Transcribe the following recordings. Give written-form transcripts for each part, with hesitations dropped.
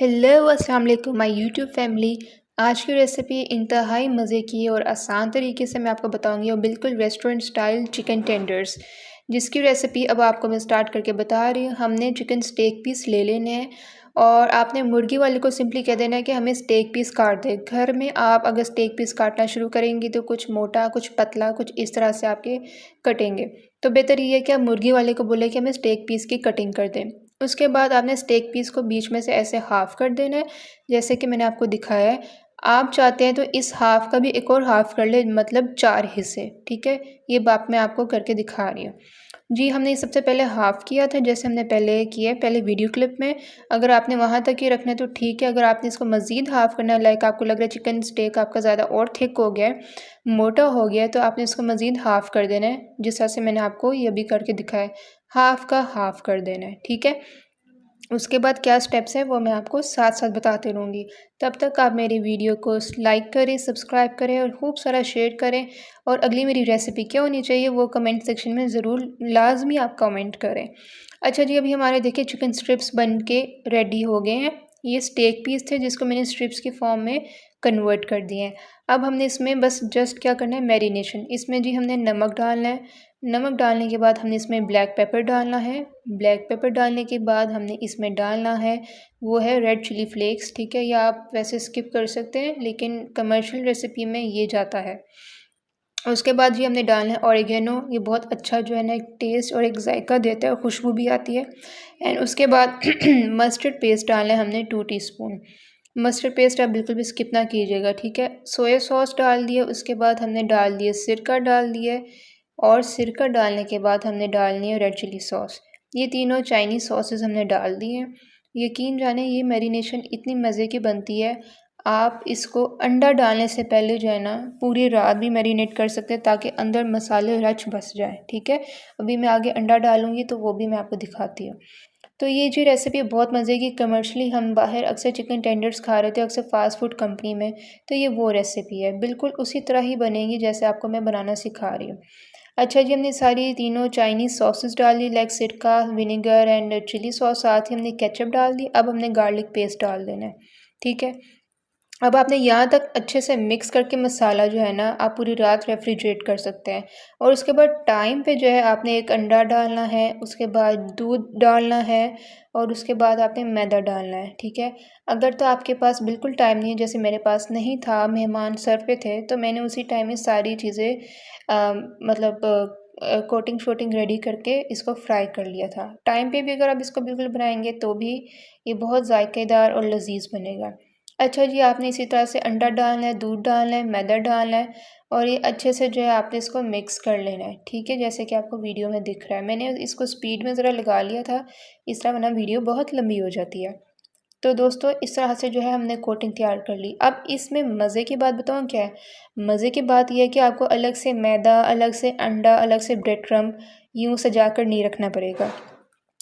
Hello अस्सलाम वालेकुम my YouTube family. आज की रेसिपी इंतहाई मज़े की और आसान तरीके से मैं आपको बताऊंगी और बिल्कुल रेस्टोरेंट स्टाइल चिकन टेंडर्स, जिसकी रेसिपी अब आपको मैं स्टार्ट करके बता रही हूँ। हमने चिकन स्टेक पीस ले लेने हैं और आपने मुर्गी वाले को सिंपली कह देना है कि हमें स्टेक पीस काट दे। घर में आप अगर स्टेक पीस काटना शुरू करेंगी तो कुछ मोटा, कुछ पतला, कुछ इस तरह से आपके कटेंगे। तो बेहतर ये है कि आप मुर्गी वाले को बोले कि हमें स्टेक पीस की कटिंग कर दें। उसके बाद आपने स्टेक पीस को बीच में से ऐसे हाफ़ कर देना है, जैसे कि मैंने आपको दिखाया है। आप चाहते हैं तो इस हाफ़ का भी एक और हाफ़ कर ले, मतलब 4 हिस्से, ठीक है? ये बात मैं आपको करके दिखा रही हूँ। जी, हमने सबसे पहले हाफ़ किया था, जैसे हमने पहले किया है, पहले वीडियो क्लिप में। अगर आपने वहाँ तक ही रखना है तो ठीक है। अगर आपने इसको मज़ीद हाफ़ करना है, लाइक आपको लग रहा है चिकन स्टेक आपका ज़्यादा और थिक हो गया है, मोटा हो गया है, तो आपने इसको मज़ीद हाफ़ कर देना है, जिस तरह से मैंने आपको ये भी करके दिखाया है। हाफ़ का हाफ़ कर देना है, ठीक है? उसके बाद क्या स्टेप्स हैं वो मैं आपको साथ साथ बताते रहूँगी। तब तक आप मेरी वीडियो को लाइक करें, सब्सक्राइब करें और खूब सारा शेयर करें। और अगली मेरी रेसिपी क्या होनी चाहिए वो कमेंट सेक्शन में ज़रूर लाजमी आप कमेंट करें। अच्छा जी, अभी हमारे देखिए चिकन स्ट्रिप्स बन के रेडी हो गए हैं। ये स्टेक पीस थे जिसको मैंने स्ट्रिप्स की फॉर्म में कन्वर्ट कर दिए हैं। अब हमने इसमें बस जस्ट क्या करना है, मैरिनेशन। इसमें जी हमने नमक डालना है। नमक डालने के बाद हमने इसमें ब्लैक पेपर डालना है। ब्लैक पेपर डालने के बाद हमने इसमें डालना है वो है रेड चिली फ्लेक्स, ठीक है? या आप वैसे स्किप कर सकते हैं, लेकिन कमर्शियल रेसिपी में ये जाता है। उसके बाद जी हमने डालना है ऑरिगेनो। ये बहुत अच्छा जो है ना एक टेस्ट और एक जायका देता है और खुशबू भी आती है। एंड उसके बाद मस्टर्ड पेस्ट डालना है हमने 2 टीस्पून। मस्टर्ड पेस्ट आप बिल्कुल भी स्किप ना कीजिएगा, ठीक है? सोया सॉस डाल दिए। उसके बाद हमने डाल दिए सिरका डाल दिए और सिरका डालने के बाद हमने डालनी है रेड चिली सॉस। ये तीनों चाइनीज़ सॉसेस हमने डाल दिए हैं। यकीन जाने ये मैरिनेशन इतनी मज़े की बनती है। आप इसको अंडा डालने से पहले जो है ना पूरी रात भी मैरिनेट कर सकते हैं ताकि अंदर मसाले रच बस जाए, ठीक है? अभी मैं आगे अंडा डालूंगी तो वो भी मैं आपको दिखाती हूँ। तो ये जो रेसिपी बहुत मज़े की, कमर्शली हम बाहर अक्सर चिकन टेंडर्स खा रहे थे अक्सर फास्ट फूड कंपनी में, तो ये वो रेसिपी है, बिल्कुल उसी तरह ही बनेगी जैसे आपको मैं बनाना सिखा रही हूँ। अच्छा जी, हमने सारी तीनों चाइनीज़ सॉसेस डाल दी, लाइक सिरका, विनेगर एंड चिली सॉस, साथ ही हमने केचप डाल दी। अब हमने गार्लिक पेस्ट डाल देना है, ठीक है? अब आपने यहाँ तक अच्छे से मिक्स करके मसाला जो है ना आप पूरी रात रेफ्रिजरेट कर सकते हैं। और उसके बाद टाइम पे जो है आपने एक अंडा डालना है, उसके बाद दूध डालना है और उसके बाद आपने मैदा डालना है, ठीक है? अगर तो आपके पास बिल्कुल टाइम नहीं है, जैसे मेरे पास नहीं था, मेहमान सर पे थे, तो मैंने उसी टाइम में सारी चीज़ें मतलब कोटिंग शोटिंग रेडी करके इसको फ्राई कर लिया था। टाइम पे भी अगर आप इसको बिल्कुल बनाएंगे तो भी ये बहुत जायकेदार और लजीज बनेगा। अच्छा जी, आपने इसी तरह से अंडा डालना है, दूध डालना है, मैदा डालना है और ये अच्छे से जो है आपने इसको मिक्स कर लेना है, ठीक है? जैसे कि आपको वीडियो में दिख रहा है। मैंने इसको स्पीड में ज़रा लगा लिया था, इस तरह वरना वीडियो बहुत लंबी हो जाती है। तो दोस्तों इस तरह से जो है हमने कोटिंग तैयार कर ली। अब इसमें मज़े की बात बताऊँ क्या है? मज़े की बात यह है कि आपको अलग से मैदा, अलग से अंडा, अलग से ब्रेड क्रम्ब यूँ सजा कर नहीं रखना पड़ेगा,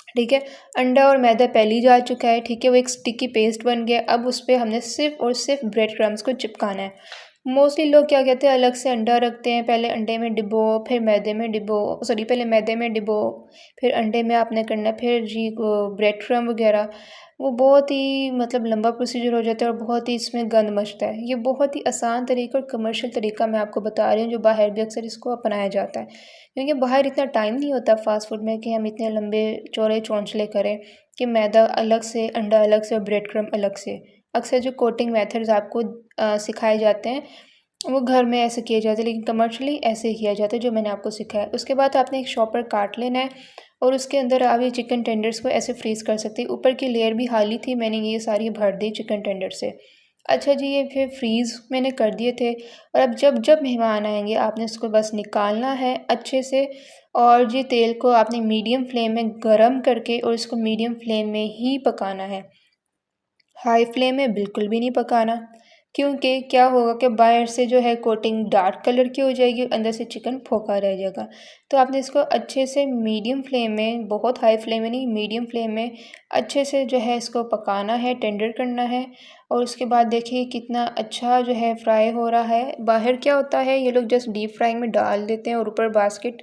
ठीक है? अंडा और मैदा पहले ही जा चुका है, ठीक है? वो एक स्टिकी पेस्ट बन गया। अब उस पे हमने सिर्फ़ और सिर्फ ब्रेड क्रम्ब्स को चिपकाना है। मोस्टली लोग क्या कहते हैं, अलग से अंडा रखते हैं, पहले अंडे में डिबो, फिर मैदे में डिबो, सॉरी पहले मैदे में डिबो, फिर अंडे में आपने करना है, फिर जी ब्रेड क्रम्ब वगैरह। वो बहुत ही मतलब लंबा प्रोसीजर हो जाता है और बहुत ही इसमें गंद मचता है। ये बहुत ही आसान तरीका और कमर्शियल तरीका मैं आपको बता रही हूँ, जो बाहर भी अक्सर इसको अपनाया जाता है। क्योंकि बाहर इतना टाइम नहीं होता फ़ास्ट फूड में कि हम इतने लंबे चौड़े चौंचले करें कि मैदा अलग से, अंडा अलग से और ब्रेड क्रम्ब अलग से। अक्सर जो कोटिंग मेथड्स आपको सिखाए जाते हैं वो घर में ऐसे किए जाते हैं, लेकिन कमर्शियली ऐसे किया जाता है जो मैंने आपको सिखाया। उसके बाद आपने एक शॉपर काट लेना है और उसके अंदर आप ये चिकन टेंडर्स को ऐसे फ्रीज़ कर सकते हैं। ऊपर की लेयर भी खाली थी, मैंने ये सारी भर दी चिकन टेंडर से। अच्छा जी, ये फिर फ्रीज़ मैंने कर दिए थे और अब जब जब मेहमान आएंगे आपने इसको बस निकालना है अच्छे से। और जी तेल को आपने मीडियम फ्लेम में गरम करके और इसको मीडियम फ्लेम में ही पकाना है, हाई फ्लेम में बिल्कुल भी नहीं पकाना। क्योंकि क्या होगा कि बाहर से जो है कोटिंग डार्क कलर की हो जाएगी, अंदर से चिकन फोका रह जाएगा। तो आपने इसको अच्छे से मीडियम फ्लेम में, बहुत हाई फ्लेम में नहीं, मीडियम फ्लेम में अच्छे से जो है इसको पकाना है, टेंडर करना है। और उसके बाद देखिए कितना अच्छा जो है फ्राई हो रहा है। बाहर क्या होता है, ये लोग जस्ट डीप फ्राइंग में डाल देते हैं और ऊपर बास्केट